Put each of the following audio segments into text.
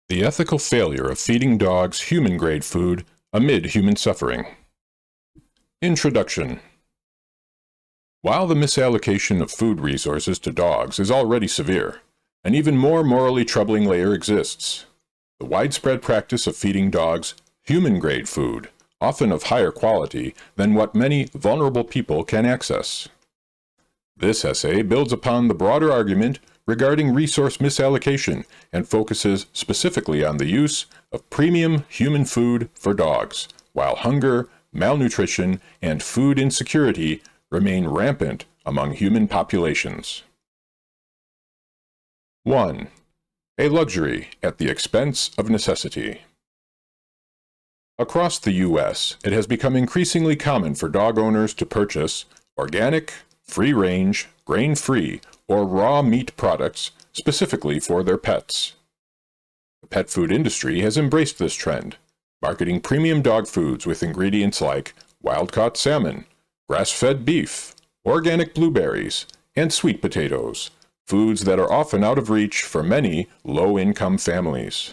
The ethical failure of feeding dogs human-grade food amid human suffering. Introduction. While the misallocation of food resources to dogs is already severe, an even more morally troubling layer exists: the widespread practice of feeding dogs human-grade food, often of higher quality than what many vulnerable people can access. This essay builds upon the broader argument regarding resource misallocation and focuses specifically on the use of premium human food for dogs, while hunger, malnutrition, and food insecurity remain rampant among human populations. 1. A luxury at the expense of necessity. Across the U.S., it has become increasingly common for dog owners to purchase organic, free-range, grain-free, or raw meat products specifically for their pets. The pet food industry has embraced this trend, marketing premium dog foods with ingredients like wild-caught salmon, grass-fed beef, organic blueberries, and sweet potatoes, foods that are often out of reach for many low-income families.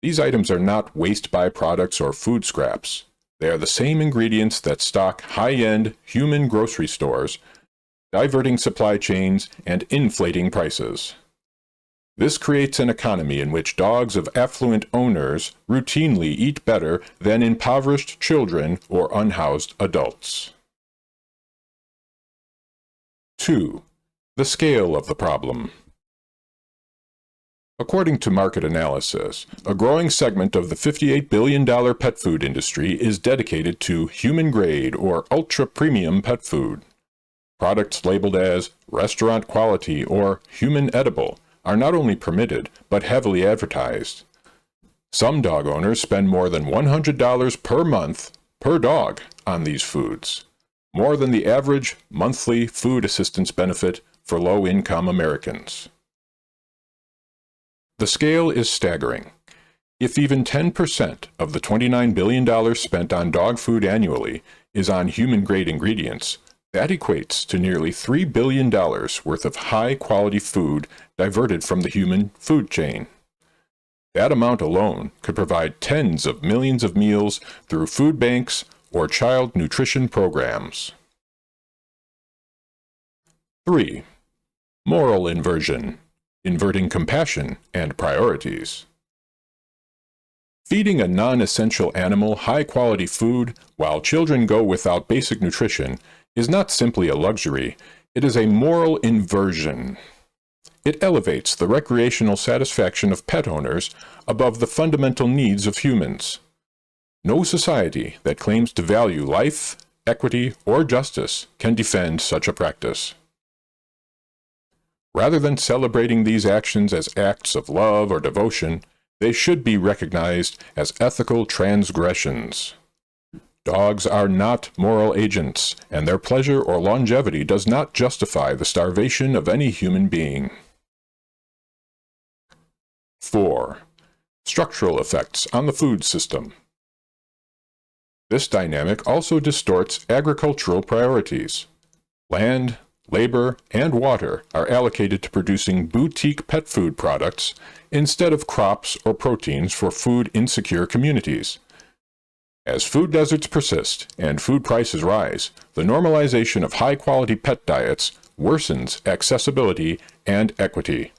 These items are not waste byproducts or food scraps. They are the same ingredients that stock high-end human grocery stores, diverting supply chains and inflating prices. This creates an economy in which dogs of affluent owners routinely eat better than impoverished children or unhoused adults. 2. The scale of the problem. According to market analysis, a growing segment of the $58 billion pet food industry is dedicated to human-grade or ultra-premium pet food. Products labeled as restaurant quality or human edible are not only permitted, but heavily advertised. Some dog owners spend more than $100 per month per dog on these foods, more than the average monthly food assistance benefit for low-income Americans. The scale is staggering. If even 10% of the $29 billion spent on dog food annually is on human-grade ingredients, that equates to nearly $3 billion worth of high-quality food diverted from the human food chain. That amount alone could provide tens of millions of meals through food banks or child nutrition programs. 3. Moral inversion. Inverting compassion and priorities. Feeding a non-essential animal high-quality food while children go without basic nutrition is not simply a luxury, it is a moral inversion. It elevates the recreational satisfaction of pet owners above the fundamental needs of humans. No society that claims to value life, equity, or justice can defend such a practice. Rather than celebrating these actions as acts of love or devotion, they should be recognized as ethical transgressions. Dogs are not moral agents, and their pleasure or longevity does not justify the starvation of any human being. 4. Structural effects on the food system. This dynamic also distorts agricultural priorities. Land, labor, and water are allocated to producing boutique pet food products instead of crops or proteins for food-insecure communities. As food deserts persist and food prices rise, the normalization of high-quality pet diets worsens accessibility and equity.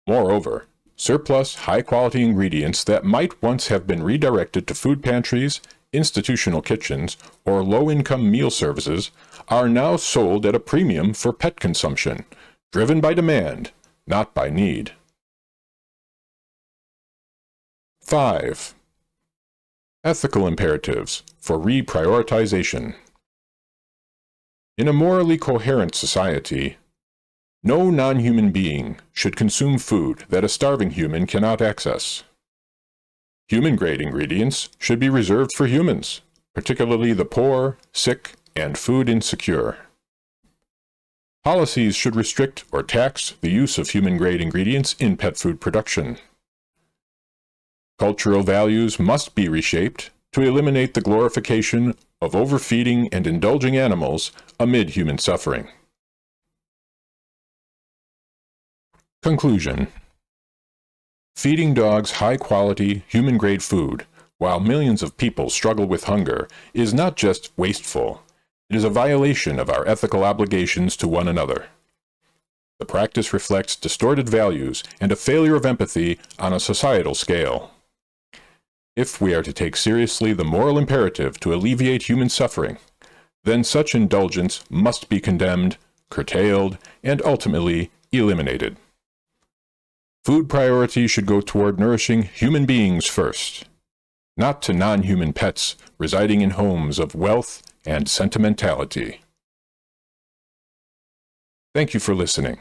Moreover, surplus high-quality ingredients that might once have been redirected to food pantries, institutional kitchens, or low-income meal services are now sold at a premium for pet consumption, driven by demand, not by need. 5. Ethical imperatives for reprioritization. In a morally coherent society, no non-human being should consume food that a starving human cannot access. Human-grade ingredients should be reserved for humans, particularly the poor, sick, and food insecure. Policies should restrict or tax the use of human-grade ingredients in pet food production. Cultural values must be reshaped to eliminate the glorification of overfeeding and indulging animals amid human suffering. Conclusion. Feeding dogs high-quality, human-grade food, while millions of people struggle with hunger, is not just wasteful. It is a violation of our ethical obligations to one another. The practice reflects distorted values and a failure of empathy on a societal scale. If we are to take seriously the moral imperative to alleviate human suffering, then such indulgence must be condemned, curtailed, and ultimately eliminated. Food priority should go toward nourishing human beings first, not to non-human pets residing in homes of wealth and sentimentality. Thank you for listening.